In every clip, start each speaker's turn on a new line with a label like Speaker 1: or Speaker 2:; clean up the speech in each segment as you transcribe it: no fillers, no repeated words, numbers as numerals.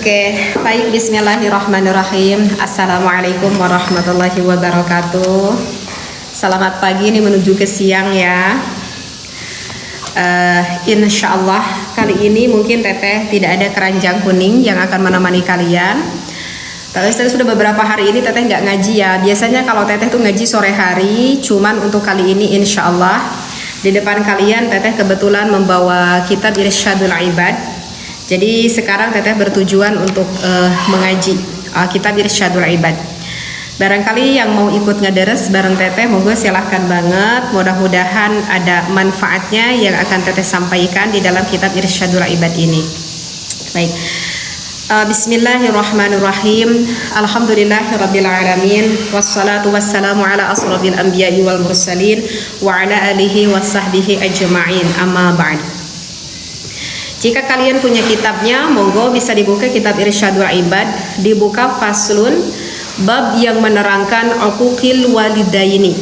Speaker 1: Oke, baik, bismillahirrahmanirrahim. Assalamualaikum warahmatullahi wabarakatuh. Selamat pagi, ini menuju ke siang ya. Insya Allah kali ini mungkin Teteh tidak ada keranjang kuning yang akan menemani kalian. Tapi sudah beberapa hari ini Teteh nggak ngaji ya. Biasanya kalau Teteh tuh ngaji sore hari, cuman untuk kali ini insya Allah di depan kalian Teteh kebetulan membawa kitab Irsyadul Ibad. Jadi sekarang Teteh bertujuan untuk mengaji kitab Irsyadul Ibad. Barangkali yang mau ikut ngederes bareng Teteh, monggo silahkan banget. Mudah-mudahan ada manfaatnya yang akan Teteh sampaikan di dalam kitab Irsyadul Ibad ini. Baik. Bismillahirrahmanirrahim. Alhamdulillahirabbil alamin. Wassalatu wassalamu ala asrofil anbiya'i wal mursalin wa ala alihi wasahbihi ajma'in. Amma ba'd. Jika kalian punya kitabnya, monggo bisa dibuka kitab Irsyadul Ibad, dibuka faslun bab yang menerangkan uquqil walidaini.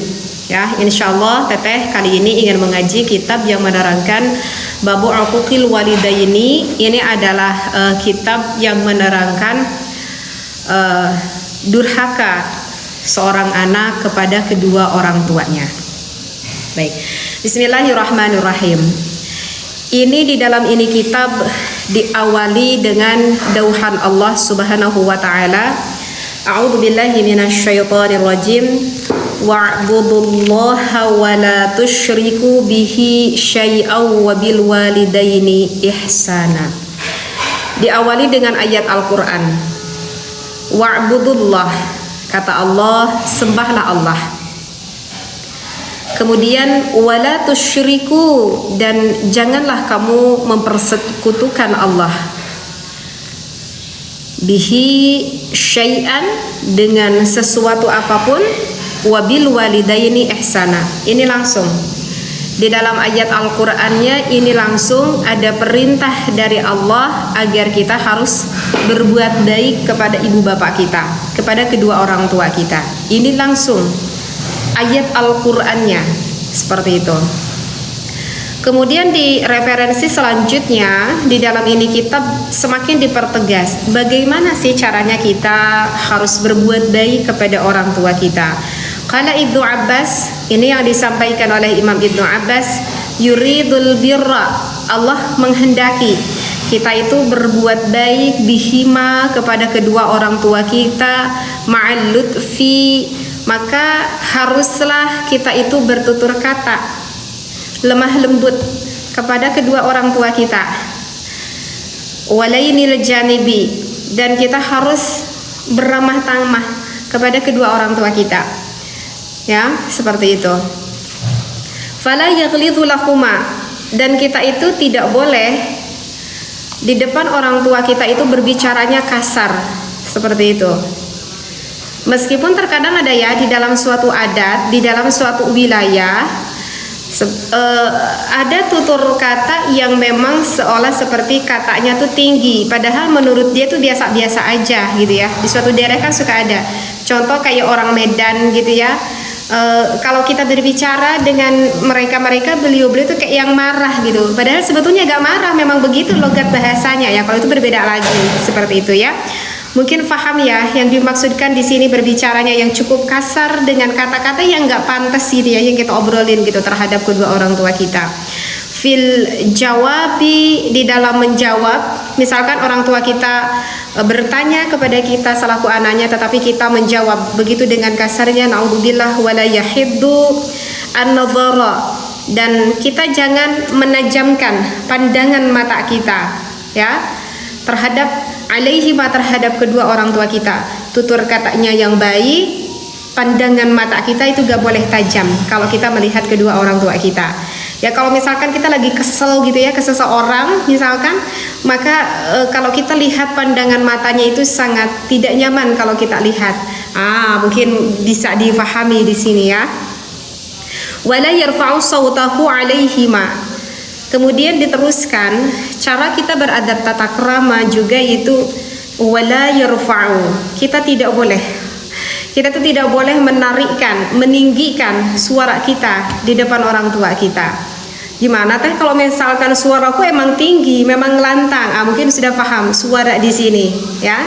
Speaker 1: Ya, insyaallah Teteh kali ini ingin mengaji kitab yang menerangkan bab uquqil walidaini. Ini adalah kitab yang menerangkan durhaka seorang anak kepada kedua orang tuanya. Baik. Bismillahirrahmanirrahim. Ini di dalam ini kitab diawali dengan dauhan Allah Subhanahu wa taala. A'udzu billahi minasyaitonir rajim. Wa'budullaha wa la tusyriku bihi syai'an wa bil walidaini ihsana. Diawali dengan ayat Al-Qur'an. Wa'budullah, kata Allah, sembahlah Allah. Kemudian wala tusyriku, dan janganlah kamu mempersekutukan Allah bihi syai'an, dengan sesuatu apapun, wabil walidaini ihsana. Ini langsung di dalam ayat Al-Qur'annya, ini langsung ada perintah dari Allah agar kita harus berbuat baik kepada ibu bapak kita, kepada kedua orang tua kita. Ini langsung ayat Al-Qur'annya seperti itu. Kemudian di referensi selanjutnya di dalam ini kitab semakin dipertegas bagaimana sih caranya kita harus berbuat baik kepada orang tua kita. Qala Ibnu Abbas, ini yang disampaikan oleh Imam Ibnu Abbas, yuridul birra, Allah menghendaki kita itu berbuat baik bihima, kepada kedua orang tua kita, ma'al lutfi, maka haruslah kita itu bertutur kata lemah lembut kepada kedua orang tua kita. Walainil janibi, dan kita harus beramah tamah kepada kedua orang tua kita. Ya, seperti itu. Fala yaghlidhu lahuma, dan kita itu tidak boleh di depan orang tua kita itu berbicaranya kasar seperti itu. Meskipun terkadang ada ya di dalam suatu adat, di dalam suatu wilayah ada tutur kata yang memang seolah seperti katanya tuh tinggi, padahal menurut dia tuh biasa-biasa aja gitu ya. Di suatu daerah kan suka ada contoh kayak orang Medan gitu ya. Kalau kita berbicara dengan mereka beliau tuh kayak yang marah gitu, padahal sebetulnya gak marah, memang begitu logat bahasanya ya. Kalau itu berbeda lagi seperti itu ya. Mungkin paham ya yang dimaksudkan di sini, berbicaranya yang cukup kasar dengan kata-kata yang nggak pantas gitu ya, yang kita obrolin gitu terhadap kedua orang tua kita. Fil jawabi, di dalam menjawab, misalkan orang tua kita bertanya kepada kita selaku anaknya, tetapi kita menjawab begitu dengan kasarnya, naudzubillah, wala yahiddu an-nadhara, dan kita jangan menajamkan pandangan mata kita ya terhadap alaihima, terhadap kedua orang tua kita. Tutur katanya yang baik, pandangan mata kita itu gak boleh tajam kalau kita melihat kedua orang tua kita. Ya kalau misalkan kita lagi kesel gitu ya ke seseorang misalkan, maka kalau kita lihat pandangan matanya itu sangat tidak nyaman kalau kita lihat. Mungkin bisa difahami di sini ya. Wala yarfa'u sautahu alaihima. Kemudian diteruskan cara kita beradab tata krama juga itu wala yarfa'u. Kita tidak boleh menarikkan, meninggikan suara kita di depan orang tua kita. Gimana teh kalau misalkan suaraku emang tinggi, memang lantang? Mungkin sudah paham suara di sini, ya.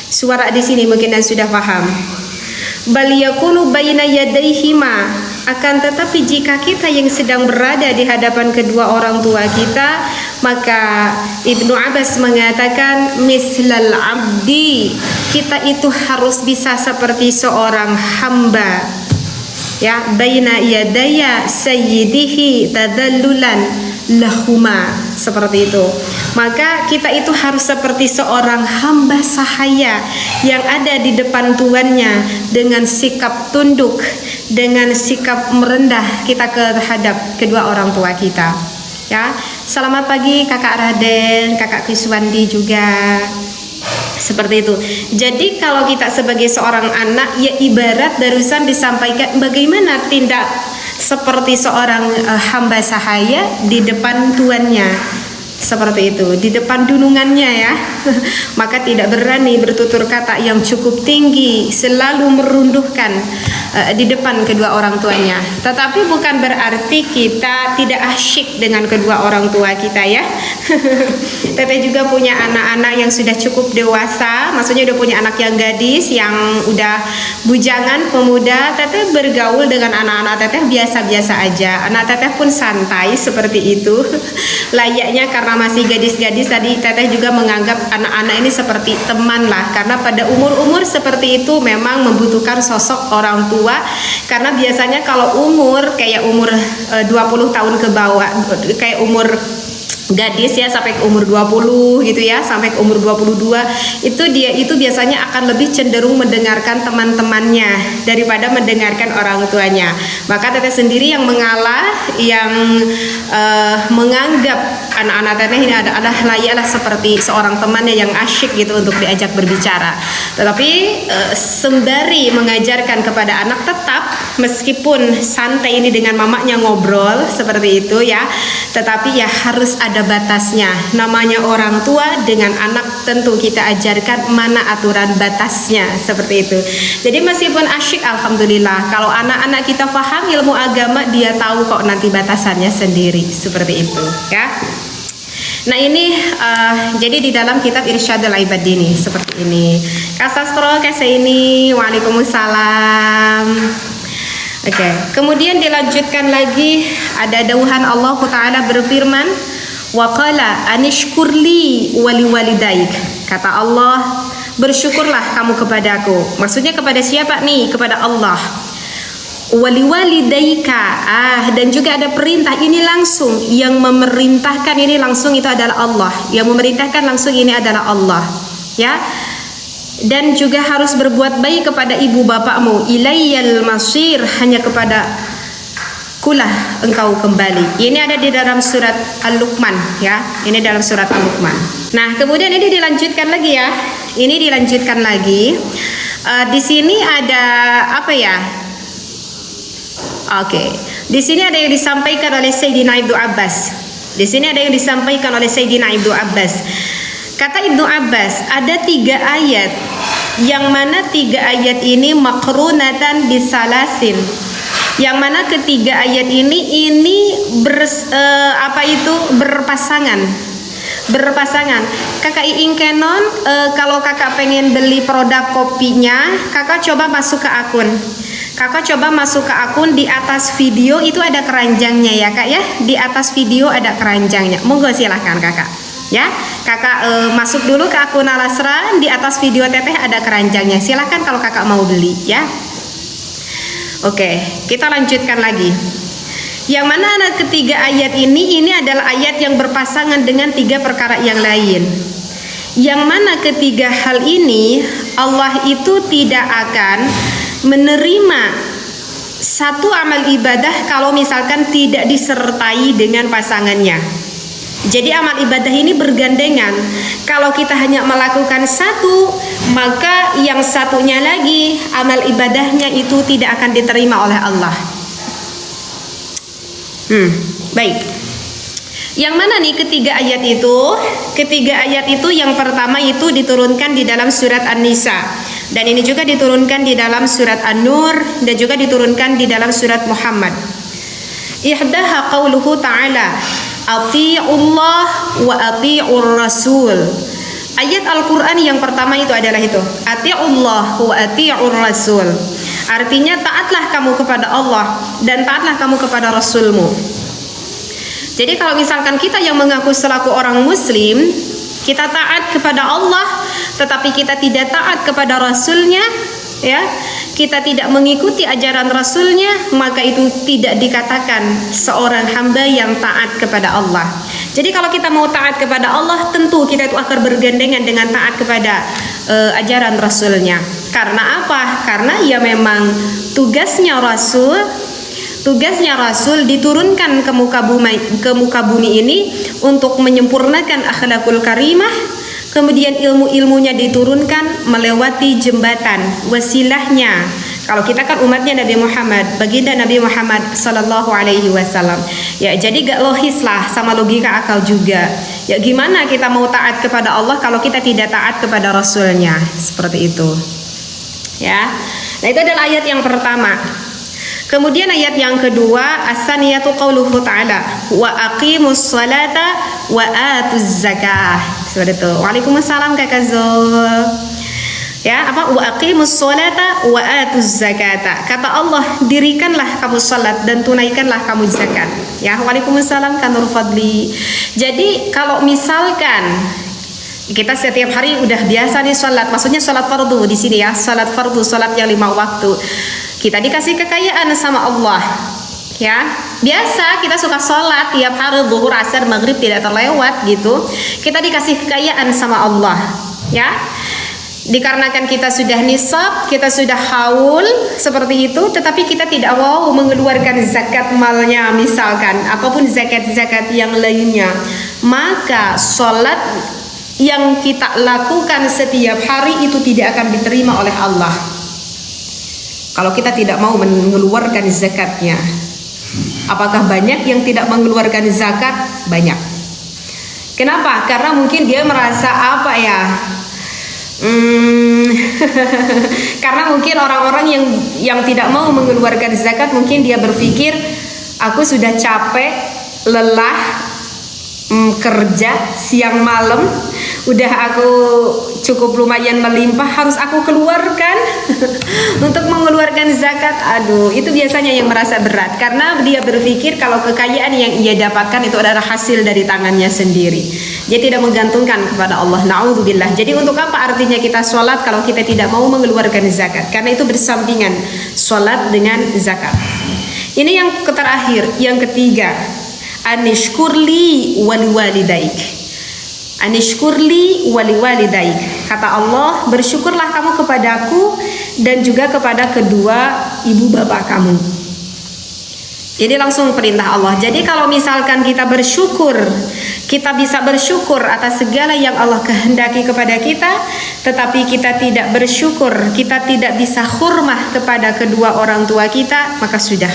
Speaker 1: Suara di sini mungkin dan sudah paham. Bal yakunu baina yadaihima, akan tetapi jika kita yang sedang berada di hadapan kedua orang tua kita, maka Ibnu Abbas mengatakan mislal abdi, kita itu harus bisa seperti seorang hamba, ya, baina yadaya sayyidihi tadallulan lahuma, seperti itu. Maka kita itu harus seperti seorang hamba sahaya yang ada di depan tuannya, dengan sikap tunduk, dengan sikap merendah kita terhadap kedua orang tua kita, ya. Selamat pagi Kakak Raden, Kakak Kiswandi juga. Seperti itu. Jadi kalau kita sebagai seorang anak, ya ibarat barusan disampaikan bagaimana tindak seperti seorang hamba sahaya di depan tuannya. Seperti itu, di depan dunungannya, ya. Maka tidak berani bertutur kata yang cukup tinggi, selalu merunduhkan di depan kedua orang tuanya. Tetapi bukan berarti kita tidak asyik dengan kedua orang tua kita, ya. Teteh juga punya anak-anak yang sudah cukup dewasa, maksudnya udah punya anak yang gadis, yang udah bujangan, pemuda. Teteh bergaul dengan anak-anak teteh biasa-biasa aja. Anak teteh pun santai seperti itu. Layaknya karena masih gadis-gadis, tadi teteh juga menganggap anak-anak ini seperti teman lah, karena pada umur-umur seperti itu memang membutuhkan sosok orang tua, karena biasanya kalau umur kayak umur 20 tahun ke bawah, kayak umur gadis ya sampai ke umur 20 gitu ya, sampai ke umur 22, itu dia itu biasanya akan lebih cenderung mendengarkan teman-temannya daripada mendengarkan orang tuanya. Maka teteh sendiri yang mengalah, yang menganggap anak-anak teteh ini adalah layaklah seperti seorang temannya yang asyik gitu untuk diajak berbicara. Tetapi sembari mengajarkan kepada anak, tetap meskipun santai ini dengan mamanya ngobrol seperti itu ya, tetapi ya harus ada batasnya. Namanya orang tua dengan anak, tentu kita ajarkan mana aturan batasnya, seperti itu. Jadi meskipun asyik, alhamdulillah, kalau anak-anak kita paham ilmu agama, dia tahu kok nanti batasannya sendiri, seperti itu ya. Nah ini jadi di dalam kitab Irsyadul Ibad ini seperti ini. Kak Sastro, Kak ini, waalaikumsalam. Oke, kemudian dilanjutkan lagi, ada dauhan Allah Ta'ala berfirman, wa qala anishkurli wali walidaik. Kata Allah, bersyukurlah kamu kepadaku. Maksudnya kepada siapa nih? Kepada Allah. Wali walidaika, dan juga ada perintah ini langsung, yang memerintahkan ini langsung itu adalah Allah. Yang memerintahkan langsung ini adalah Allah, ya. Dan juga harus berbuat baik kepada ibu bapakmu. Ilayyal masir, hanya kepada kulah engkau kembali. Ini ada di dalam surat Al-Luqman ya. Ini dalam surat Al-Luqman. Nah, kemudian ini dilanjutkan lagi ya. Ini dilanjutkan lagi. Di sini ada apa ya? Oke. Di sini ada yang disampaikan oleh Sayyidina Ibnu Abbas. Di sini ada yang disampaikan oleh Sayyidina Ibnu Abbas. Kata Ibnu Abbas, ada 3 ayat, yang mana 3 ayat ini makrunatan bisalasin, yang mana ketiga ayat ini berpasangan. Kakak Iing Kenon, kalau kakak pengen beli produk kopinya, kakak coba masuk ke akun. Kakak coba masuk ke akun, di atas video itu ada keranjangnya ya kak ya. Di atas video ada keranjangnya. Monggo silahkan kakak. Ya, kakak masuk dulu ke akun Alasra, di atas video teteh ada keranjangnya. Silahkan kalau kakak mau beli ya. Oke, kita lanjutkan lagi. Yang mana ada ketiga ayat ini adalah ayat yang berpasangan dengan 3 perkara yang lain. Yang mana ketiga hal ini Allah itu tidak akan menerima satu amal ibadah kalau misalkan tidak disertai dengan pasangannya. Jadi amal ibadah ini bergandengan. Kalau kita hanya melakukan satu, maka yang satunya lagi amal ibadahnya itu tidak akan diterima oleh Allah. Baik. Yang mana nih ketiga ayat itu? Ketiga ayat itu yang pertama itu diturunkan di dalam surat An-Nisa, dan ini juga diturunkan di dalam surat An-Nur, dan juga diturunkan di dalam surat Muhammad. Ihdaha qauluhu ta'ala, ati'ullah wa ati'ur rasul. Ayat Al-Quran yang pertama itu adalah itu, ati'ullah wa ati'ur rasul. Artinya taatlah kamu kepada Allah dan taatlah kamu kepada Rasulmu. Jadi kalau misalkan kita yang mengaku selaku orang muslim, kita taat kepada Allah tetapi kita tidak taat kepada Rasulnya, ya, kita tidak mengikuti ajaran Rasulnya, maka itu tidak dikatakan seorang hamba yang taat kepada Allah. Jadi kalau kita mau taat kepada Allah, tentu kita itu akan bergandengan dengan taat kepada ajaran Rasulnya. Karena apa? Karena ya memang tugasnya Rasul diturunkan ke muka bumi ini untuk menyempurnakan akhlakul karimah. Kemudian ilmu-ilmunya diturunkan melewati jembatan wasilahnya. Kalau kita kan umatnya Nabi Muhammad, baginda Nabi Muhammad sallallahu alaihi wasallam. Ya, jadi gak logis lah, sama logika akal juga. Ya gimana kita mau taat kepada Allah kalau kita tidak taat kepada Rasulnya? Seperti itu. Ya. Nah, itu adalah ayat yang pertama. Kemudian ayat yang kedua, as-saniyatu qauluhu ta'ala, wa aqimus salata wa atuz zakah. Seperti itu. Waalaikumsalam Kakak Zul. Ya, apa? Wa aqimus salata wa atuz zakata. Kata Allah, dirikanlah kamu salat dan tunaikanlah kamu zakat. Ya, waalaikumsalam Kak Nur Fadli. Jadi kalau misalkan kita setiap hari udah biasa nih salat, maksudnya salat fardu di sini ya, salat fardu, salat yang 5 waktu. Kita dikasih kekayaan sama Allah, ya biasa kita suka sholat tiap hari, zuhur, asar, maghrib tidak terlewat gitu. Kita dikasih kekayaan sama Allah, ya dikarenakan kita sudah nisab, kita sudah haul seperti itu, tetapi kita tidak mau mengeluarkan zakat malnya misalkan, ataupun zakat-zakat yang lainnya, maka sholat yang kita lakukan setiap hari itu tidak akan diterima oleh Allah kalau kita tidak mau mengeluarkan zakatnya. Apakah banyak yang tidak mengeluarkan zakat? Banyak. Kenapa? Karena mungkin dia merasa apa ya? Karena mungkin orang-orang yang tidak mau mengeluarkan zakat, mungkin dia berpikir, aku sudah capek, lelah, kerja siang malam, udah aku cukup lumayan melimpah, harus aku keluarkan untuk mengeluarkan zakat. Aduh, itu biasanya yang merasa berat karena dia berpikir kalau kekayaan yang ia dapatkan itu adalah hasil dari tangannya sendiri. Dia tidak menggantungkan kepada Allah. Na'udzubillah. Jadi untuk apa artinya kita sholat kalau kita tidak mau mengeluarkan zakat? Karena itu bersampingan sholat dengan zakat. Ini yang terakhir, yang ketiga, anishkurli waliwalidaik. Anishkurli waliwalidaik. Kata Allah, bersyukurlah kamu kepadaku dan juga kepada kedua ibu bapak kamu. Jadi langsung perintah Allah. Jadi kalau misalkan kita bersyukur, kita bisa bersyukur atas segala yang Allah kehendaki kepada kita, tetapi kita tidak bersyukur, kita tidak bisa khurmah kepada kedua orang tua kita, maka sudah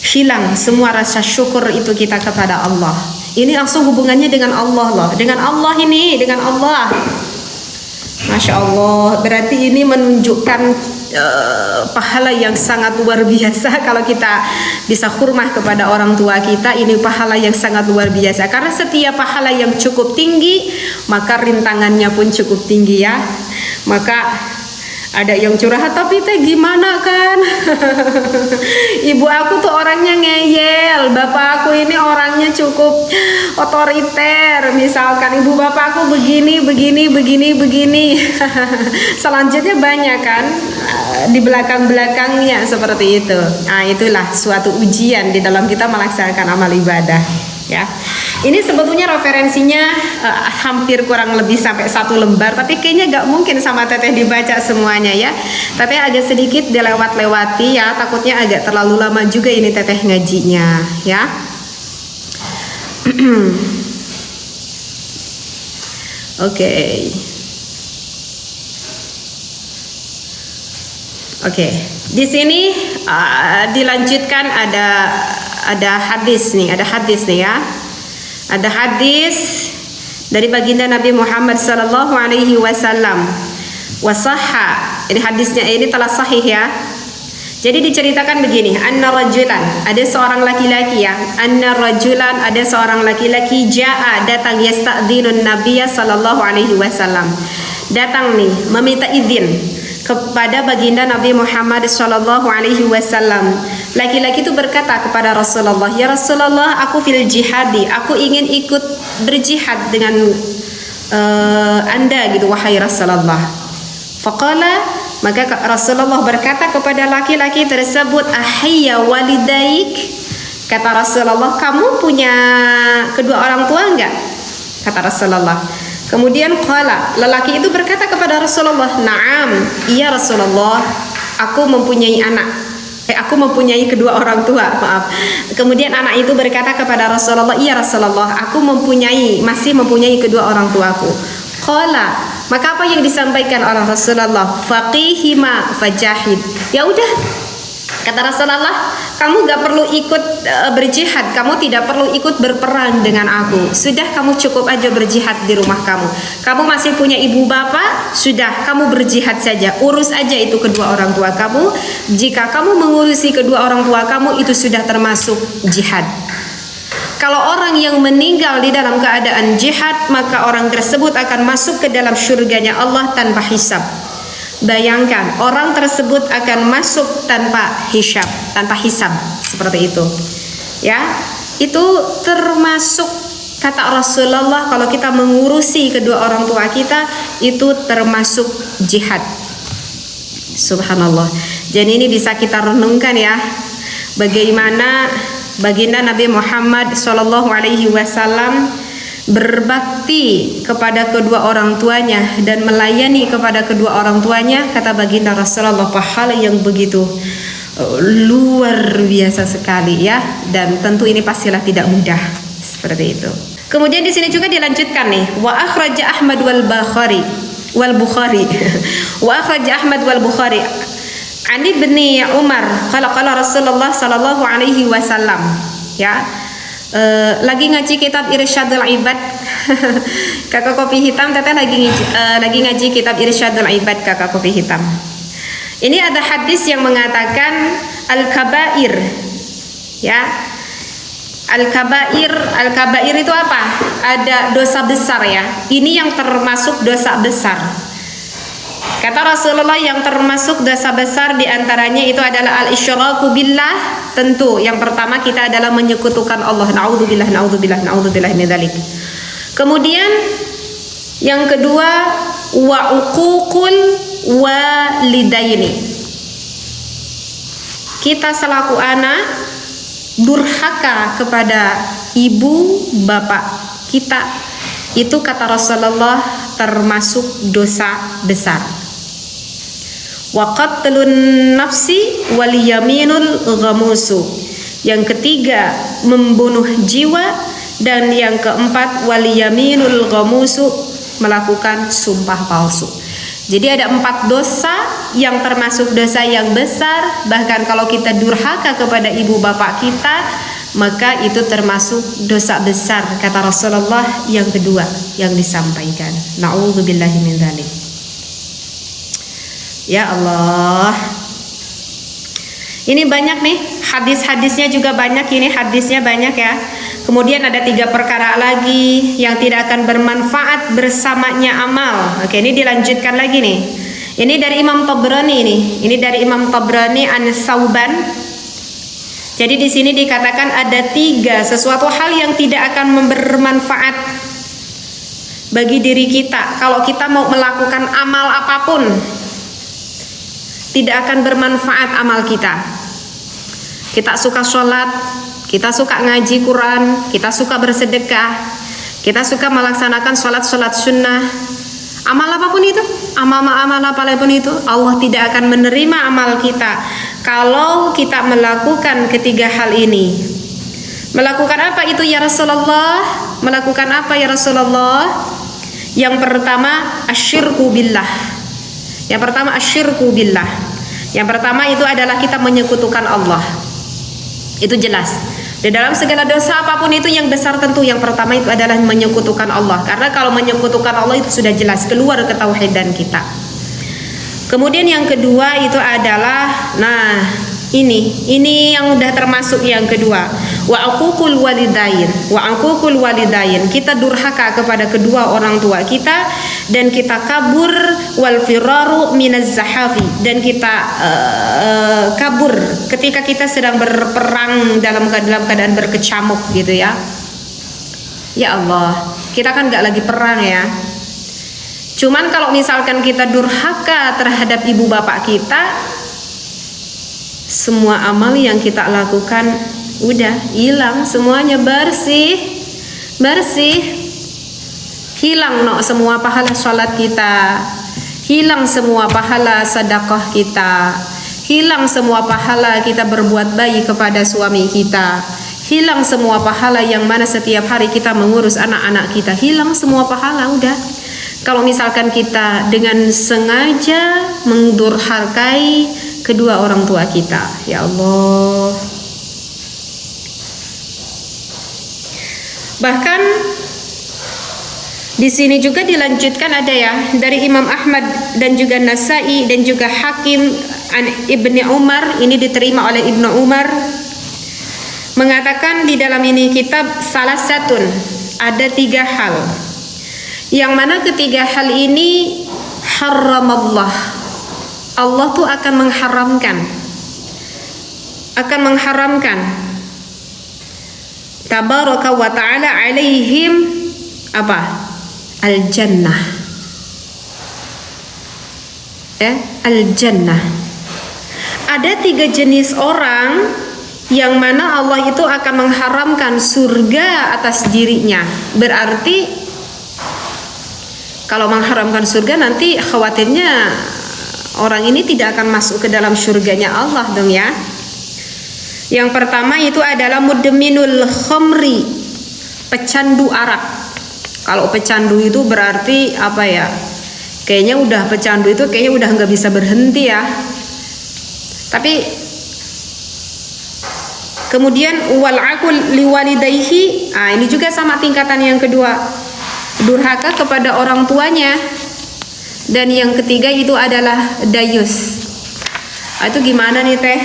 Speaker 1: hilang semua rasa syukur itu kita kepada Allah. Ini langsung hubungannya dengan Allah loh, dengan Allah ini, dengan Allah. Masya Allah, berarti ini menunjukkan pahala yang sangat luar biasa kalau kita bisa khurmah kepada orang tua kita. Ini pahala yang sangat luar biasa, karena setiap pahala yang cukup tinggi maka rintangannya pun cukup tinggi ya. Maka ada yang curhat, tapi teh gimana kan? Ibu aku tuh orangnya ngeyel, bapak aku ini orangnya cukup otoriter. Misalkan ibu bapak aku begini. Selanjutnya banyak kan di belakang-belakangnya seperti itu. Nah, itulah suatu ujian di dalam kita melaksanakan amal ibadah. Ya, ini sebetulnya referensinya hampir kurang lebih sampai 1 lembar, tapi kayaknya gak mungkin sama teteh dibaca semuanya ya. Tapi agak sedikit dilewat-lewati ya, takutnya agak terlalu lama juga ini teteh ngajinya ya. Oke. Di sini dilanjutkan ada hadis nih ya. Ada hadis dari baginda Nabi Muhammad sallallahu alaihi wasallam. Wasahha. Ini hadisnya ini telah sahih ya. Jadi diceritakan begini, anna rajulan, ada seorang laki-laki ya, anna rajulan, ada seorang laki-laki jaa, datang yasta'dzinun nabiyya sallallahu alaihi wasallam. Datang nih meminta izin kepada baginda Nabi Muhammad sallallahu alaihi wasallam. Laki-laki itu berkata kepada Rasulullah, "Ya Rasulullah, aku fil jihadi, aku ingin ikut berjihad dengan Anda gitu wahai Rasulullah." Faqala, maka Rasulullah berkata kepada laki-laki tersebut, "Ahiyya walidaik?" Kata Rasulullah, "Kamu punya kedua orang tua enggak?" Kata Rasulullah. Kemudian qala, lelaki itu berkata kepada Rasulullah, "Na'am, iya Rasulullah, aku mempunyai anak." Aku mempunyai kedua orang tua, maaf. Kemudian anak itu berkata kepada Rasulullah, "Iya Rasulullah, aku masih mempunyai kedua orang tuaku." Qala, maka apa yang disampaikan oleh Rasulullah? Faqihima fajahid. Ya udah, kata Rasulullah, kamu gak perlu ikut berjihad, kamu tidak perlu ikut berperang dengan aku. Sudah, kamu cukup aja berjihad di rumah kamu. Kamu masih punya ibu bapak, sudah, kamu berjihad saja. Urus aja itu kedua orang tua kamu. Jika kamu mengurusi kedua orang tua kamu, itu sudah termasuk jihad. Kalau orang yang meninggal di dalam keadaan jihad, maka orang tersebut akan masuk ke dalam surganya Allah tanpa hisab. Bayangkan, orang tersebut akan masuk tanpa hisab, seperti itu. Ya, itu termasuk kata Rasulullah, kalau kita mengurusi kedua orang tua kita, itu termasuk jihad. Subhanallah. Jadi ini bisa kita renungkan ya, bagaimana baginda Nabi Muhammad sallallahu alaihi wasallam berbakti kepada kedua orang tuanya dan melayani kepada kedua orang tuanya. Kata baginda Rasulullah, pahala yang begitu luar biasa sekali ya, dan tentu ini pastilah tidak mudah seperti itu. Kemudian di sini juga dilanjutkan nih, wa akhraja Ahmad wal Bukhari wa akhraja Ahmad wal Bukhari Ani bin Umar qala Rasulullah sallallahu alaihi wasallam, ya. Lagi ngaji kitab Irsyadul Ibad. Kakak kopi hitam teteh lagi ngaji kitab Irsyadul Ibad, kakak kopi hitam. Ini ada hadis yang mengatakan al-kabair. Ya. Al-kabair itu apa? Ada dosa besar ya. Ini yang termasuk dosa besar. Kata Rasulullah, yang termasuk dosa besar diantaranya itu adalah al-isyraku billah. Tentu yang pertama kita adalah menyekutukan Allah. Na'udzubillah min dzalik. Kemudian yang kedua, wa uququl walidaini. Kita selaku anak durhaka kepada ibu bapak kita, itu kata Rasulullah termasuk dosa besar. Wa qatlun nafsi wal yaminul ghamusu. Yang ketiga, membunuh jiwa, dan yang keempat, wal yaminul ghamusu, melakukan sumpah palsu. Jadi ada 4 dosa yang termasuk dosa yang besar. Bahkan kalau kita durhaka kepada ibu bapak kita, maka itu termasuk dosa besar, kata Rasulullah yang kedua yang disampaikan. Na'udzubillahi min dzalik. Ya Allah, ini banyak nih hadis-hadisnya juga banyak, ini hadisnya banyak ya. Kemudian ada 3 perkara lagi yang tidak akan bermanfaat bersamanya amal. Oke, ini dilanjutkan lagi nih. Ini dari Imam Tabrani nih. Ini dari Imam Tabrani an-Sauban. Jadi di sini dikatakan ada 3 sesuatu hal yang tidak akan bermanfaat bagi diri kita kalau kita mau melakukan amal apapun. Tidak akan bermanfaat amal kita. Kita suka sholat, kita suka ngaji Quran, kita suka bersedekah, kita suka melaksanakan sholat sunnah, amal apapun itu, amal apapun itu, Allah tidak akan menerima amal kita kalau kita melakukan 3 hal ini. Melakukan apa itu ya Rasulullah? Melakukan apa ya Rasulullah? Yang pertama, asyirku billah. Yang pertama, asyirku billah. Yang pertama itu adalah kita menyekutukan Allah. Itu jelas. Di dalam segala dosa apapun itu yang besar, tentu yang pertama itu adalah menyekutukan Allah. Karena kalau menyekutukan Allah itu sudah jelas keluar ketauhidan kita. Kemudian yang kedua itu adalah Ini yang udah termasuk yang kedua. Wa aququl walidain. Kita durhaka kepada kedua orang tua kita, dan kita kabur, wal firaru minaz zahafi, dan kita kabur ketika kita sedang berperang dalam keadaan berkecamuk gitu ya. Ya Allah, kita kan nggak lagi perang ya. Cuman kalau misalkan kita durhaka terhadap ibu bapak kita, semua amal yang kita lakukan udah hilang semuanya, bersih. Hilang semua pahala sholat kita, hilang semua pahala sedekah kita, hilang semua pahala kita berbuat baik kepada suami kita, hilang semua pahala yang mana setiap hari kita mengurus anak-anak kita, hilang semua pahala udah. Kalau misalkan kita dengan sengaja mendurhakai kedua orang tua kita, ya Allah. Bahkan di sini juga dilanjutkan ada ya dari Imam Ahmad dan juga Nasai dan juga Hakim an Ibni Umar, ini diterima oleh Ibnu Umar, mengatakan di dalam ini kitab salah satun, ada 3 hal yang mana ketiga hal ini haramallah, Allah tuh akan mengharamkan tabaraka wa ta'ala alaihim apa? Al-jannah. Al-jannah. Ada 3 jenis orang yang mana Allah itu akan mengharamkan surga atas dirinya. Berarti kalau mengharamkan surga, nanti khawatirnya orang ini tidak akan masuk ke dalam surganya Allah dong ya. Yang pertama itu adalah mudminul khamri, pecandu arak. Kalau pecandu itu berarti apa ya? Kayaknya udah pecandu itu kayaknya udah nggak bisa berhenti ya. Tapi kemudian wal aqul liwalidayhi, ini juga sama tingkatan yang kedua, durhaka kepada orang tuanya. Dan yang ketiga itu adalah dayus. Itu gimana nih teh?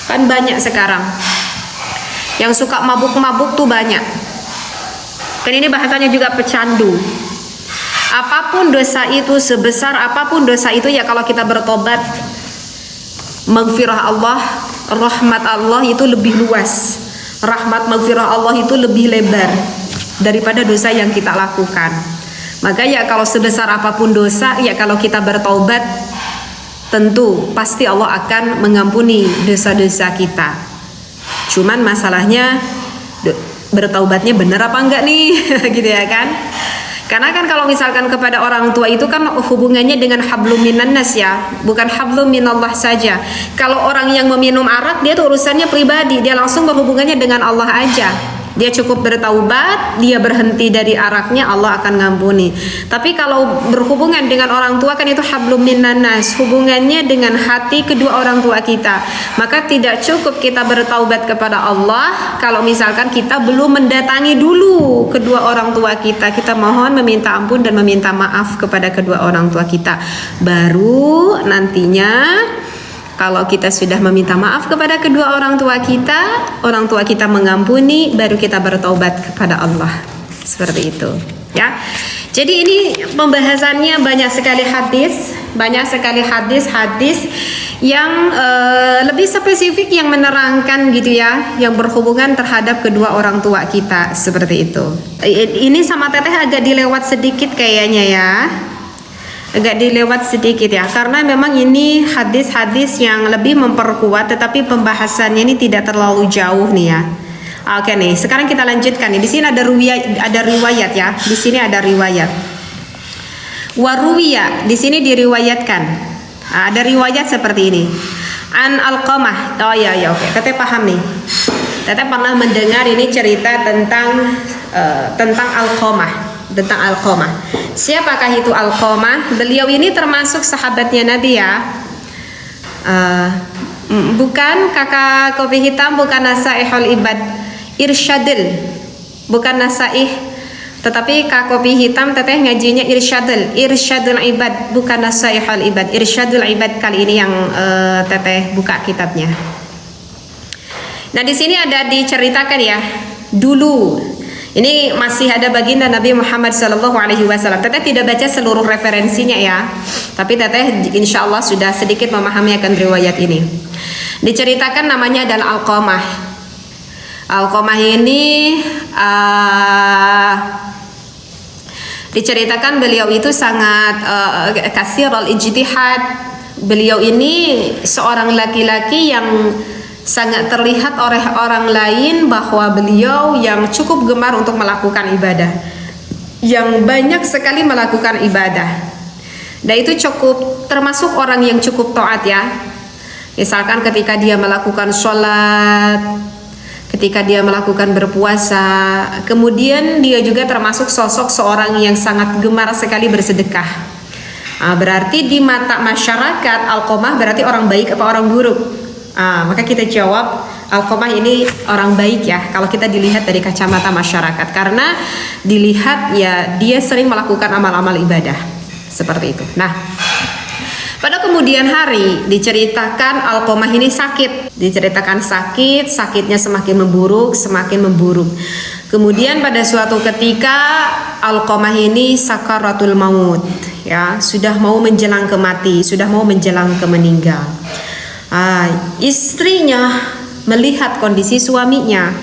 Speaker 1: Kan banyak sekarang yang suka mabuk-mabuk tuh banyak. Kan ini bahasanya juga pecandu. Apapun dosa itu, sebesar apapun dosa itu ya, kalau kita bertobat, maghfirah Allah, rahmat Allah itu lebih luas. Rahmat maghfirah Allah itu lebih lebar daripada dosa yang kita lakukan. Maka ya kalau sebesar apapun dosa, ya kalau kita bertaubat, tentu pasti Allah akan mengampuni dosa-dosa kita. Cuman masalahnya bertaubatnya benar apa enggak nih? Gitu ya kan? Karena kan kalau misalkan kepada orang tua itu kan hubungannya dengan hablum minan nas ya, bukan hablum minallah saja. Kalau orang yang meminum arak, dia tuh urusannya pribadi, dia langsung berhubungannya dengan Allah aja. Dia cukup bertaubat, dia berhenti dari araknya, Allah akan ngampuni. Tapi kalau berhubungan dengan orang tua kan itu hablum minan nas, hubungannya dengan hati kedua orang tua kita. Maka tidak cukup kita bertaubat kepada Allah kalau misalkan kita belum mendatangi dulu kedua orang tua kita. Kita mohon meminta ampun dan meminta maaf kepada kedua orang tua kita. Baru nantinya kalau kita sudah meminta maaf kepada kedua orang tua kita mengampuni, baru kita bertaubat kepada Allah. Seperti itu, ya. Jadi ini pembahasannya banyak sekali hadis yang lebih spesifik yang menerangkan gitu ya, yang berhubungan terhadap kedua orang tua kita, seperti itu. Ini sama Teteh agak dilewat sedikit kayaknya ya. Agak dilewat sedikit ya, karena memang ini hadis-hadis yang lebih memperkuat, tetapi pembahasannya ini tidak terlalu jauh nih ya. Oke nih, sekarang kita lanjutkan nih. Di sini ada riwayat ya. Di sini ada riwayat. Waruwiya, di sini diriwayatkan. Ada riwayat seperti ini. An Alqamah. Oh ya oke. Teteh paham nih. Teteh pernah mendengar ini cerita tentang Alqamah. Tentang Alqamah. Siapakah itu Alqamah? Beliau ini termasuk sahabatnya Nabi ya. Bukan kakak kopi hitam, bukan Nasaihul Ibad, Irsyadil, bukan Nasaih Tetapi kopi hitam teteh ngajinya irsyadul ibad, bukan nasaihul ibad. Irsyadul ibad kali ini yang teteh buka kitabnya. Nah, di sini ada diceritakan ya, dulu ini masih ada baginda Nabi Muhammad SAW. Teteh tidak baca seluruh referensinya ya, tapi teteh insya Allah sudah sedikit memahami akan riwayat ini. Diceritakan namanya adalah Alqamah. Alqamah ini diceritakan beliau itu sangat kasirul ijtihad. Beliau ini seorang laki-laki yang sangat terlihat oleh orang lain bahwa beliau yang cukup gemar untuk melakukan ibadah, yang banyak sekali melakukan ibadah. Dan itu cukup termasuk orang yang cukup taat ya. Misalkan ketika dia melakukan sholat, ketika dia melakukan berpuasa, kemudian dia juga termasuk sosok seorang yang sangat gemar sekali bersedekah. Berarti di mata masyarakat Alqamah berarti orang baik apa orang buruk? Maka kita jawab Alqamah ini orang baik ya, kalau kita dilihat dari kacamata masyarakat, karena dilihat ya dia sering melakukan amal-amal ibadah seperti itu. Nah, pada kemudian hari diceritakan Alqamah ini sakit, sakitnya semakin memburuk. Kemudian pada suatu ketika Alqamah ini sakaratul maut ya, sudah mau menjelang ke meninggal. Istrinya melihat kondisi suaminya.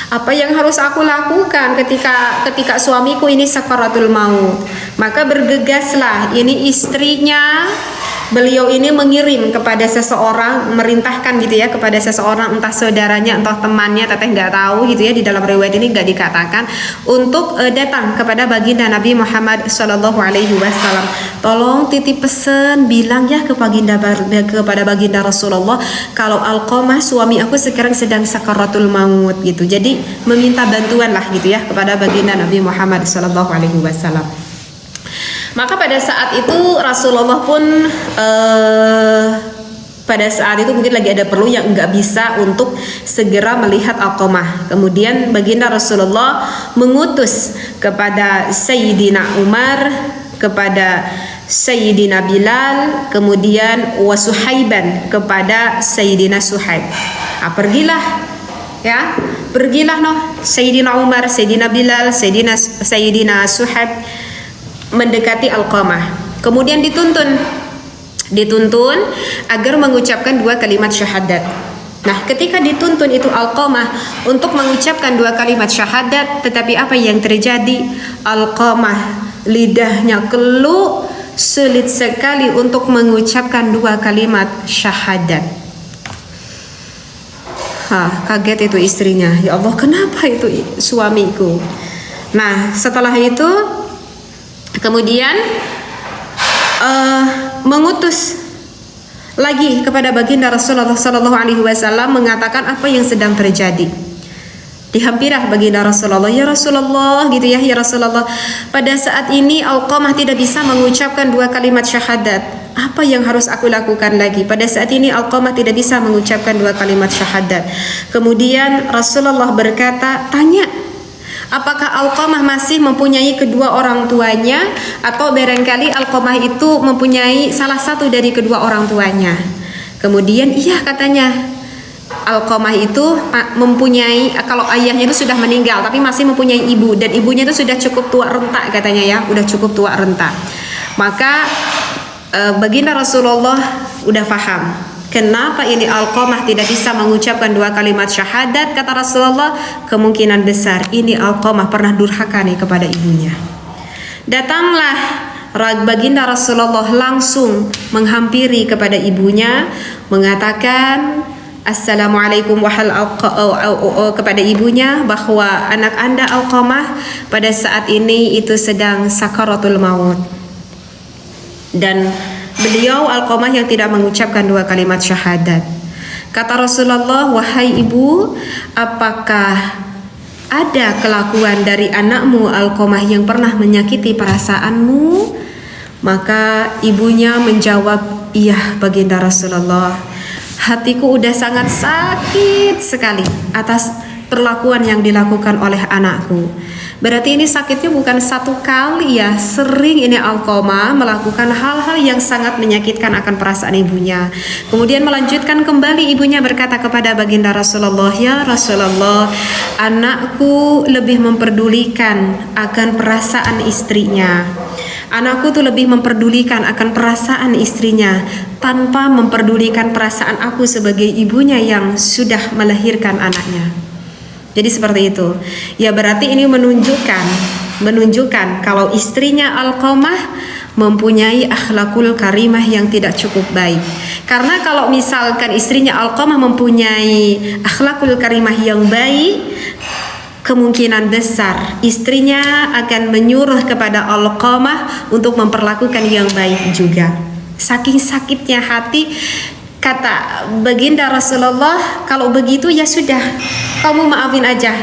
Speaker 1: Apa yang harus aku lakukan ketika suamiku ini sakaratul maut? Maka bergegaslah ini istrinya. Beliau ini mengirim kepada seseorang, merintahkan gitu ya kepada seseorang, entah saudaranya, entah temannya, teteh nggak tahu gitu ya, di dalam riwayat ini nggak dikatakan, untuk datang kepada baginda Nabi Muhammad SAW. Tolong titip pesan, bilang ya kepada baginda Rasulullah kalau Alqamah suami aku sekarang sedang sakaratul maut gitu. Jadi meminta bantuan lah gitu ya kepada baginda Nabi Muhammad SAW. Maka pada saat itu Rasulullah pun pada saat itu mungkin lagi ada perlu yang nggak bisa untuk segera melihat Alqamah. Kemudian baginda Rasulullah mengutus kepada Sayyidina Umar, kepada Sayyidina Bilal, kemudian Wasuhaiban kepada Sayyidina Suhaib. Pergilah Sayyidina Umar, Sayyidina Bilal, Sayyidina Suhaib mendekati Alqamah. Kemudian dituntun agar mengucapkan 2 kalimat syahadat. Nah, ketika dituntun itu Alqamah untuk mengucapkan 2 kalimat syahadat, tetapi apa yang terjadi? Alqamah lidahnya keluh, sulit sekali untuk mengucapkan 2 kalimat syahadat. Kaget itu istrinya. Ya Allah, kenapa itu suamiku? Nah, setelah itu kemudian mengutus lagi kepada baginda Rasulullah SAW mengatakan apa yang sedang terjadi. Dihampirah baginda Rasulullah, ya Rasulullah gitu ya, ya Rasulullah, pada saat ini Alqamah tidak bisa mengucapkan 2 kalimat syahadat. Apa yang harus aku lakukan lagi? Pada saat ini Alqamah tidak bisa mengucapkan 2 kalimat syahadat. Kemudian Rasulullah berkata, tanya, apakah Alqamah masih mempunyai kedua orang tuanya, atau barangkali Alqamah itu mempunyai salah satu dari kedua orang tuanya? Kemudian iya katanya, Alqamah itu mempunyai, kalau ayahnya itu sudah meninggal tapi masih mempunyai ibu, dan ibunya itu sudah cukup tua renta katanya ya, udah cukup tua renta. Maka baginda Rasulullah udah paham kenapa ini Alqamah tidak bisa mengucapkan 2 kalimat syahadat. Kata Rasulullah, kemungkinan besar ini Alqamah pernah durhaka nih kepada ibunya. Datanglah baginda Rasulullah langsung menghampiri kepada ibunya, mengatakan Assalamualaikum kepada ibunya, bahwa anak anda Alqamah pada saat ini itu sedang sakaratul maut, dan beliau Alqamah yang tidak mengucapkan 2 kalimat syahadat. Kata Rasulullah, wahai ibu, apakah ada kelakuan dari anakmu Alqamah yang pernah menyakiti perasaanmu? Maka ibunya menjawab, iya baginda Rasulullah, hatiku udah sangat sakit sekali atas perlakuan yang dilakukan oleh anakku. Berarti ini sakitnya bukan satu kali ya, sering ini Alqamah melakukan hal-hal yang sangat menyakitkan akan perasaan ibunya. Kemudian melanjutkan kembali, ibunya berkata kepada baginda Rasulullah, "Ya Rasulullah, anakku lebih memperdulikan akan perasaan istrinya. Anakku tuh lebih memperdulikan akan perasaan istrinya tanpa memperdulikan perasaan aku sebagai ibunya yang sudah melahirkan anaknya." Jadi seperti itu. Ya berarti ini menunjukkan kalau istrinya Alqamah mempunyai akhlakul karimah yang tidak cukup baik. Karena kalau misalkan istrinya Alqamah mempunyai akhlakul karimah yang baik, kemungkinan besar istrinya akan menyuruh kepada Alqamah untuk memperlakukan yang baik juga. Saking sakitnya hati, kata baginda Rasulullah, kalau begitu ya sudah, kamu maafin aja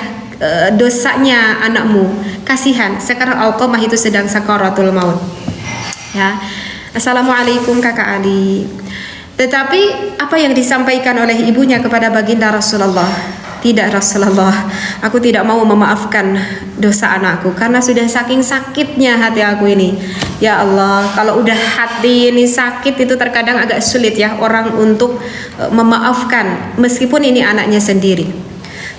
Speaker 1: dosanya anakmu. Kasihan, sekarang Alqamah itu sedang sakaratul maut. Ya. Assalamualaikum Kakak Ali. Tetapi apa yang disampaikan oleh ibunya kepada baginda Rasulullah? Tidak Rasulullah, aku tidak mau memaafkan dosa anakku karena sudah saking sakitnya hati aku ini. Ya Allah, kalau udah hati ini sakit itu terkadang agak sulit ya orang untuk memaafkan meskipun ini anaknya sendiri.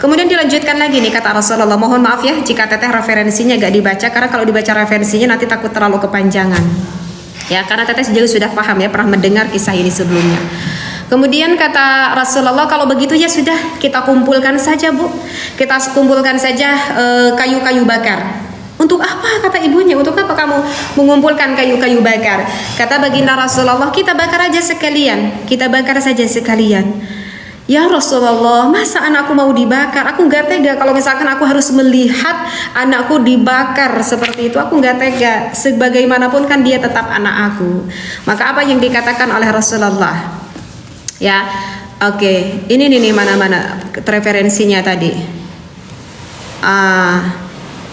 Speaker 1: Kemudian dilanjutkan lagi nih kata Rasulullah, mohon maaf ya jika teteh referensinya gak dibaca, karena kalau dibaca referensinya nanti takut terlalu kepanjangan. Ya, karena teteh juga sudah paham ya, pernah mendengar kisah ini sebelumnya. Kemudian kata Rasulullah, kalau begitu ya sudah, kita kumpulkan saja Bu, kita kumpulkan saja kayu-kayu bakar. Untuk apa kata ibunya, untuk apa kamu mengumpulkan kayu-kayu bakar? Kata baginda Rasulullah, kita bakar aja sekalian, kita bakar saja sekalian. Ya Rasulullah, masa anakku mau dibakar? Aku gak tega kalau misalkan aku harus melihat anakku dibakar seperti itu. Aku gak tega, sebagaimanapun kan dia tetap anak aku. Maka apa yang dikatakan oleh Rasulullah? Ya, oke. Ini nih mana-mana referensinya tadi.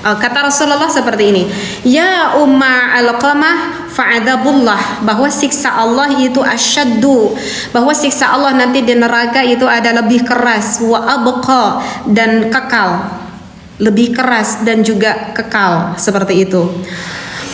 Speaker 1: Kata Rasulullah seperti ini, ya Umma Alqamah fa'adzabullah, bahwa siksa Allah itu asyaddu, bahwa siksa Allah nanti di neraka itu ada lebih keras, wa abqa, dan kekal, lebih keras dan juga kekal seperti itu.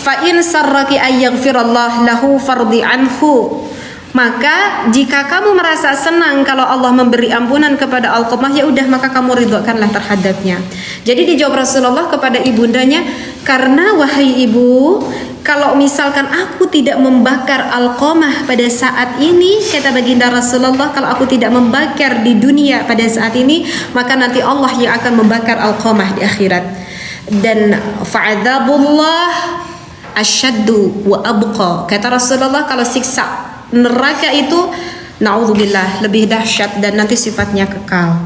Speaker 1: Fa in sarraki ayyaghfirallah lahu fardi anhu, maka jika kamu merasa senang kalau Allah memberi ampunan kepada Alqamah, ya udah maka kamu ridhokanlah terhadapnya. Jadi dijawab Rasulullah kepada ibundanya, karena wahai ibu, kalau misalkan aku tidak membakar Alqamah pada saat ini, kata baginda Rasulullah, kalau aku tidak membakar di dunia pada saat ini, maka nanti Allah yang akan membakar Alqamah di akhirat. Dan fa'adzabullah asyaddu wa abqa, kata Rasulullah, kalau siksa neraka itu naudzubillah lebih dahsyat dan nanti sifatnya kekal.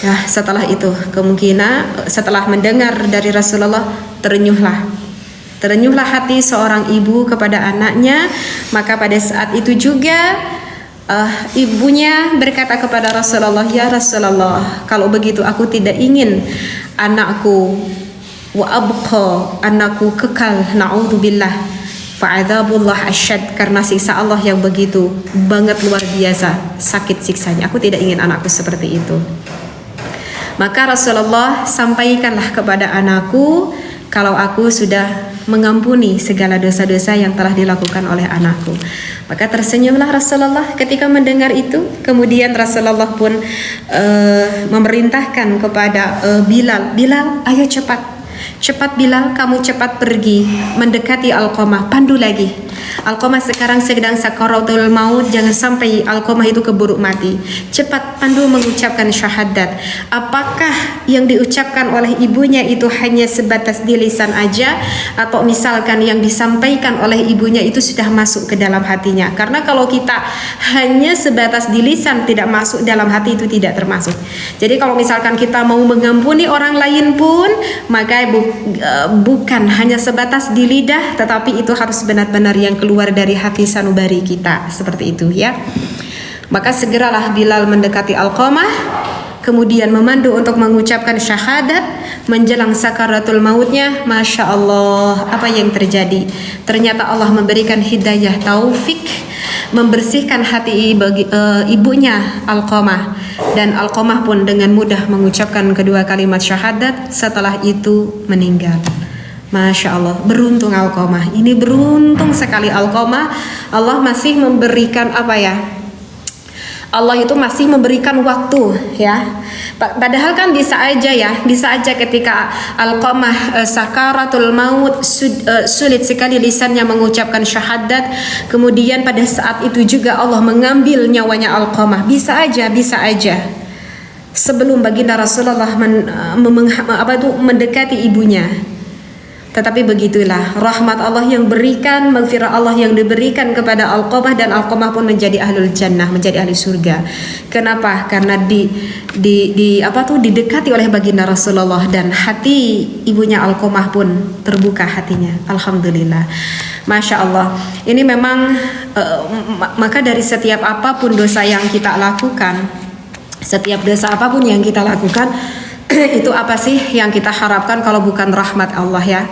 Speaker 1: Nah, setelah itu kemungkinan setelah mendengar dari Rasulullah, terenyuhlah hati seorang ibu kepada anaknya. Maka pada saat itu juga ibunya berkata kepada Rasulullah, ya Rasulullah, kalau begitu aku tidak ingin anakku wa abqa, anakku kekal, naudzubillah, fa'adzabullah asyad, karena siksa Allah yang begitu banget luar biasa sakit siksanya. Aku tidak ingin anakku seperti itu. Maka Rasulullah, sampaikanlah kepada anakku kalau aku sudah mengampuni segala dosa-dosa yang telah dilakukan oleh anakku. Maka tersenyumlah Rasulullah ketika mendengar itu. Kemudian Rasulullah pun memerintahkan kepada Bilal, ayo cepat Bilal, kamu cepat pergi mendekati Alqamah, pandu lagi. Alqamah sekarang sedang sakaratul maut, jangan sampai Alqamah itu keburu mati. Cepat pandu mengucapkan syahadat. Apakah yang diucapkan oleh ibunya itu hanya sebatas di lisan aja, atau misalkan yang disampaikan oleh ibunya itu sudah masuk ke dalam hatinya? Karena kalau kita hanya sebatas di lisan tidak masuk dalam hati, itu tidak termasuk. Jadi kalau misalkan kita mau mengampuni orang lain pun, maka bukan hanya sebatas di lidah, tetapi itu harus benar-benar yang keluar dari hati sanubari kita, seperti itu ya. Maka segeralah Bilal mendekati Alqamah. kemudian memandu untuk mengucapkan syahadat menjelang sakaratul mautnya. Masya Allah, apa yang terjadi? Ternyata Allah memberikan hidayah taufik, membersihkan hati ibunya Alqamah, dan Alqamah pun dengan mudah mengucapkan kedua kalimat syahadat, setelah itu meninggal. Masya Allah, beruntung Alqamah. Ini beruntung sekali Alqamah. Allah masih memberikan apa ya? Allah itu masih memberikan waktu ya. Padahal kan bisa aja ketika Alqamah sakaratul maut, sulit sekali lisannya mengucapkan syahadat, kemudian pada saat itu juga Allah mengambil nyawanya Alqamah. Bisa aja sebelum baginda Rasulullah mendekati ibunya. Tetapi begitulah rahmat Allah yang berikan, maghfirah Allah yang diberikan kepada Alqamah, dan Alqamah pun menjadi ahlul jannah, menjadi ahli surga. Kenapa? Karena didekati oleh baginda Rasulullah, dan hati ibunya Alqamah pun terbuka hatinya. Alhamdulillah. Masya Allah. Ini memang maka dari setiap apapun dosa yang kita lakukan, itu apa sih yang kita harapkan kalau bukan rahmat Allah ya?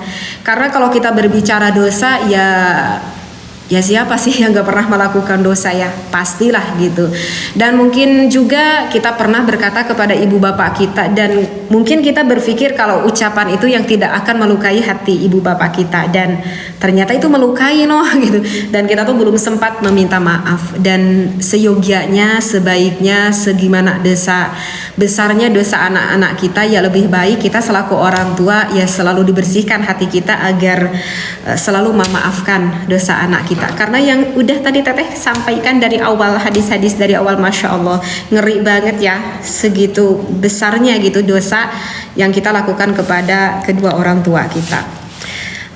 Speaker 1: Karena kalau kita berbicara dosa ya siapa sih yang gak pernah melakukan dosa ya? Pastilah gitu. Dan mungkin juga kita pernah berkata kepada ibu bapak kita, dan mungkin kita berpikir kalau ucapan itu yang tidak akan melukai hati ibu bapak kita, dan ternyata itu melukai gitu. Dan kita tuh belum sempat meminta maaf. Dan seyogianya, sebaiknya, segimana besarnya dosa anak-anak kita, ya lebih baik kita selaku orang tua ya selalu dibersihkan hati kita agar selalu memaafkan dosa anak kita. Karena yang udah tadi Teteh sampaikan dari awal, hadis-hadis dari awal, Masya Allah, ngeri banget ya, segitu besarnya gitu dosa yang kita lakukan kepada kedua orang tua kita.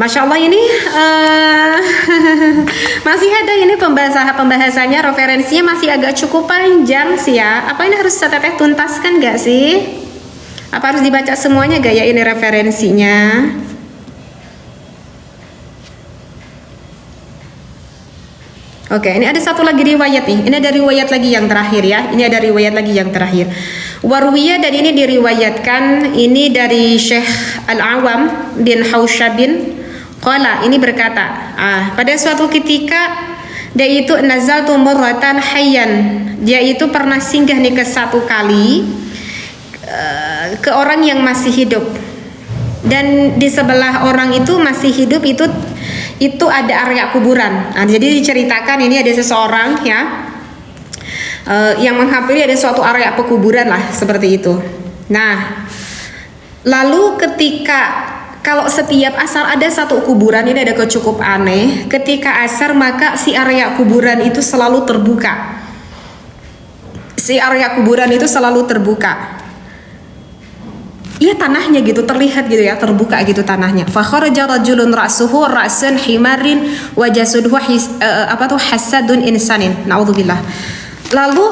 Speaker 1: Masya Allah, ini masih ada ini pembahasannya, referensinya masih agak cukup panjang sih ya. Apa ini harus Teteh tuntaskan gak sih? Apa harus dibaca semuanya gak ya ini referensinya? Oke, ini ada satu lagi riwayat nih. Ini ada riwayat lagi yang terakhir ya. Ini ada riwayat lagi yang terakhir. Warwiyah, dan ini diriwayatkan ini dari Syekh Al-Awam bin Hausyabin. Qala, ini berkata, pada suatu ketika dia itu nazaltu murratan hayyan. Dia itu pernah singgah nih ke satu kali ke orang yang masih hidup. Dan di sebelah orang itu masih hidup itu ada area kuburan. Jadi diceritakan ini ada seseorang ya yang menghampiri ada suatu area pekuburan lah seperti itu. Nah, lalu kalau setiap asar ada satu kuburan, ini ada cukup aneh. Ketika asar maka si area kuburan itu selalu terbuka. Iya, tanahnya gitu terlihat gitu ya, terbuka gitu tanahnya. Fa kharaja rajulun ra'suhu ra'san himarin wa jasuduhu hasadun insanin. Naudzubillah. Lalu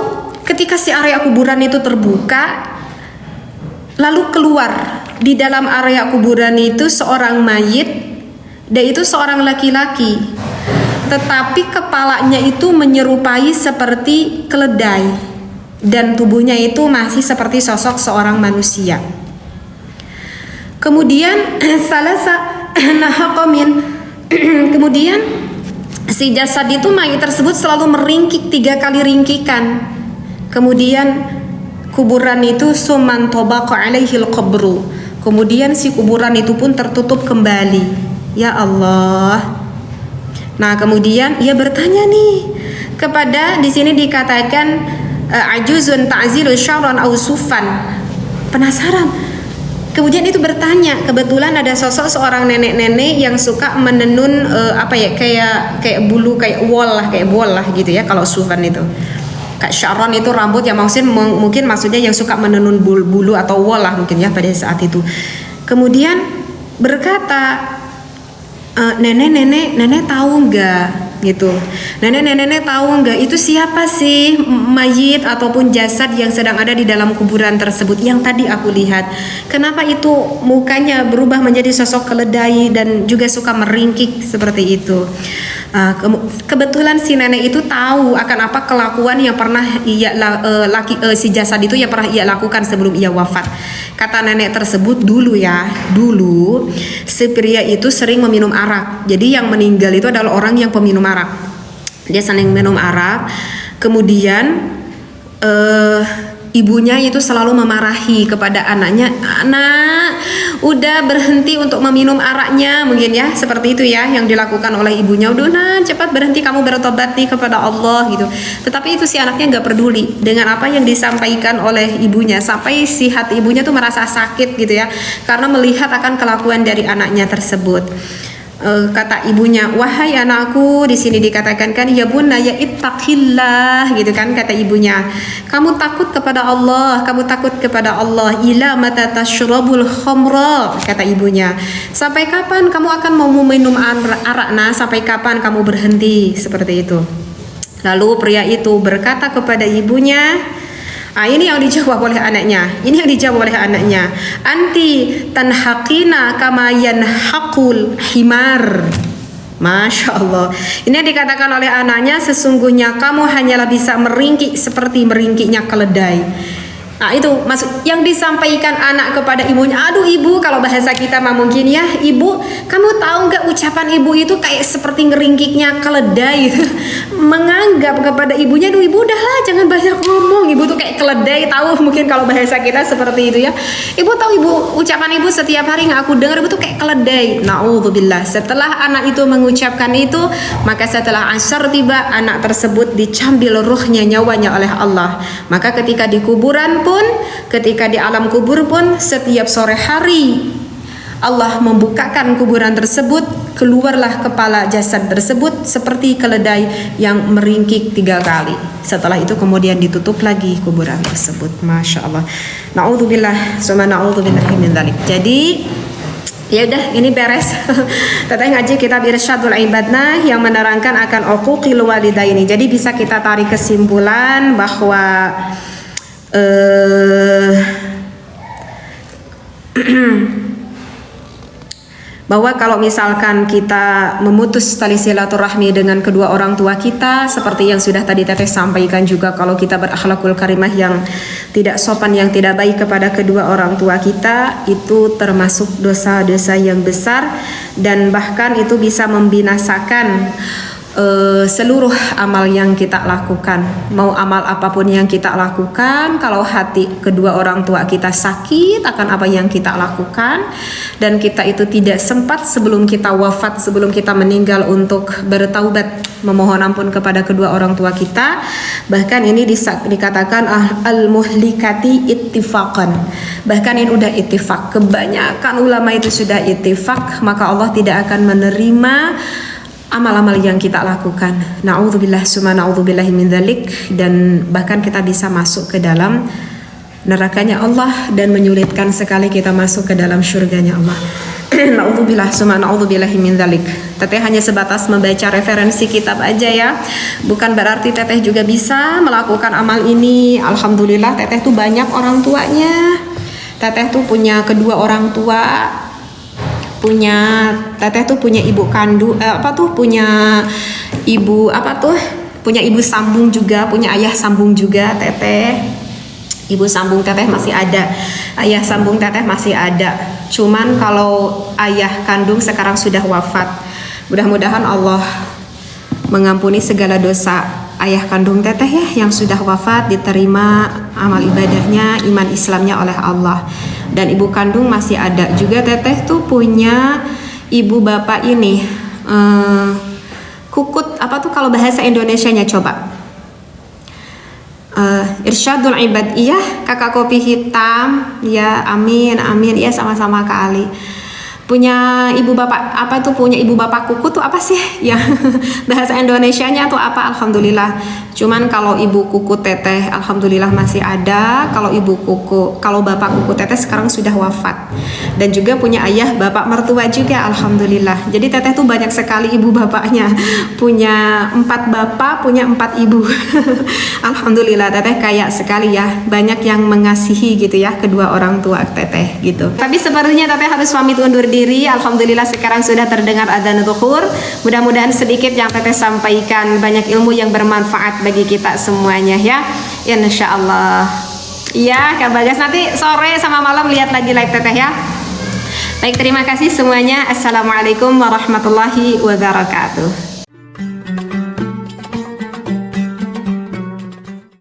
Speaker 1: ketika si area kuburan itu terbuka, lalu keluar di dalam area kuburan itu seorang mayit, dan itu seorang laki-laki. Tetapi kepalanya itu menyerupai seperti keledai, dan tubuhnya itu masih seperti sosok seorang manusia. Kemudian kemudian si jasad itu, mayit tersebut selalu meringkik 3 kali ringkikan. Kemudian kuburan itu suman tobaqa alaihil qabru. Kemudian si kuburan itu pun tertutup kembali. Ya Allah. Nah, kemudian ia bertanya nih kepada, di sini dikatakan ajuzun ta'zilu sya'ran aw sufan. Penasaran. Kemudian itu bertanya, kebetulan ada sosok seorang nenek-nenek yang suka menenun kayak bulu, kayak wol lah gitu ya kalau sufan itu. Kayak sya'ran itu rambut ya, mungkin maksudnya yang suka menenun bulu atau wol lah mungkin ya pada saat itu. Kemudian berkata, nenek tahu nggak gitu. Nenek-nenek tahu nggak itu siapa sih mayit ataupun jasad yang sedang ada di dalam kuburan tersebut yang tadi aku lihat? Kenapa itu mukanya berubah menjadi sosok keledai dan juga suka meringkik seperti itu? Kebetulan si nenek itu tahu akan apa kelakuan yang pernah si jasad itu yang pernah ia lakukan sebelum ia wafat. Kata nenek tersebut, dulu si pria itu sering meminum arak. Jadi yang meninggal itu adalah orang yang peminum arak. Dia sering minum arak. Kemudian ibunya itu selalu memarahi kepada anaknya, anak udah berhenti untuk meminum araknya, mungkin ya seperti itu ya yang dilakukan oleh ibunya. Udah nah cepat berhenti, kamu bertobat nih kepada Allah gitu. Tetapi itu si anaknya nggak peduli dengan apa yang disampaikan oleh ibunya, sampai si hati ibunya tuh merasa sakit gitu ya karena melihat akan kelakuan dari anaknya tersebut. Kata ibunya, wahai anakku, di sini dikatakan kan ya bunaya ittaqillah gitu kan, kata ibunya, kamu takut kepada Allah, ila mata tashrabul khamra, kata ibunya, sampai kapan kamu akan mau minum arak, nah sampai kapan kamu berhenti seperti itu. Lalu pria itu berkata kepada ibunya, ini yang dijawab oleh anaknya. Anti tanhaqina kama yanhaqul himar. Masya Allah. Ini yang dikatakan oleh anaknya, sesungguhnya kamu hanyalah bisa meringkik seperti meringkiknya keledai. Nah itu maksud yang disampaikan anak kepada ibunya. Aduh ibu, kalau bahasa kita mah mungkin ya, ibu kamu tahu nggak ucapan ibu itu kayak seperti ngeringkiknya keledai gitu. Menganggap kepada ibunya, aduh ibu udahlah jangan banyak ngomong, ibu tuh kayak keledai, tahu mungkin kalau bahasa kita seperti itu ya. Ibu tahu ibu, ucapan ibu setiap hari nggak aku dengar ibu tuh kayak keledai. Naudzubillah. Setelah anak itu mengucapkan itu, maka setelah asar tiba, anak tersebut dicambil ruhnya, nyawanya oleh Allah. Maka ketika di kuburan pun, ketika di alam kubur pun, setiap sore hari Allah membukakan kuburan tersebut, keluarlah kepala jasad tersebut seperti keledai yang meringkik 3 kali. Setelah itu kemudian ditutup lagi kuburan tersebut. Masya Allah. Na'udzubillah, summa na'udzubillahi min dzalik. Jadi ya udah, ini beres. Teteh ngaji kitab Irsyadul Ibadna yang menerangkan akan uquqil walidaini. Jadi bisa kita tarik kesimpulan bahwa bahwa kalau misalkan kita memutus tali silaturahmi dengan kedua orang tua kita, seperti yang sudah tadi teteh sampaikan juga, kalau kita berakhlakul karimah yang tidak sopan, yang tidak baik kepada kedua orang tua kita, itu termasuk dosa-dosa yang besar, dan bahkan itu bisa membinasakan seluruh amal yang kita lakukan. Mau amal apapun yang kita lakukan, kalau hati kedua orang tua kita sakit akan apa yang kita lakukan, dan kita itu tidak sempat sebelum kita wafat, sebelum kita meninggal untuk bertaubat, memohon ampun kepada kedua orang tua kita, bahkan ini dikatakan al-muhlikati ittifaqan, bahkan ini udah ittifaq, kebanyakan ulama itu sudah ittifaq, maka Allah tidak akan menerima amal-amal yang kita lakukan. Na'udzubillah summa na'udzubillahi min dzalik, dan bahkan kita bisa masuk ke dalam nerakanya Allah dan menyulitkan sekali kita masuk ke dalam surganya Allah. Na'udzubillah summa na'udzubillahi min dzalik. Teteh hanya sebatas membaca referensi kitab aja ya. Bukan berarti teteh juga bisa melakukan amal ini. Alhamdulillah teteh tuh banyak orang tuanya. Teteh tuh punya kedua orang tua. Teteh tuh punya ibu kandung, punya ibu sambung juga, punya ayah sambung juga teteh. Ibu sambung teteh masih ada, ayah sambung teteh masih ada. Cuman kalau ayah kandung sekarang sudah wafat. Mudah-mudahan Allah mengampuni segala dosa ayah kandung teteh ya yang sudah wafat, diterima amal ibadahnya, iman Islamnya oleh Allah. Dan ibu kandung masih ada juga. Teteh tuh punya ibu bapak ini kukut, kalau bahasa Indonesianya coba, Irsyadul Ibad, iya kakak kopi hitam ya, amin ya, sama-sama Kak Ali.
Speaker 2: punya ibu bapak apa tuh, punya ibu bapak kuku tuh apa sih ya? Bahasa Indonesianya tuh apa? Alhamdulillah. Cuman kalau ibu kuku teteh alhamdulillah masih ada. Kalau bapak kuku teteh sekarang sudah wafat. Dan juga punya ayah bapak mertua juga alhamdulillah. Jadi teteh tuh banyak sekali ibu bapaknya. Punya 4 bapak, punya 4 ibu. Alhamdulillah teteh kaya sekali ya. Banyak yang mengasihi gitu ya kedua orang tua teteh gitu. Tapi sepertinya teteh harus pamit undur diri. Alhamdulillah sekarang sudah terdengar adzan zuhur. Mudah-mudahan sedikit yang teteh sampaikan banyak ilmu yang bermanfaat bagi kita semuanya ya. Insya Allah. Iya Kak Bagas, nanti sore sama malam lihat lagi live teteh ya. Baik, terima kasih semuanya. Assalamualaikum warahmatullahi wabarakatuh.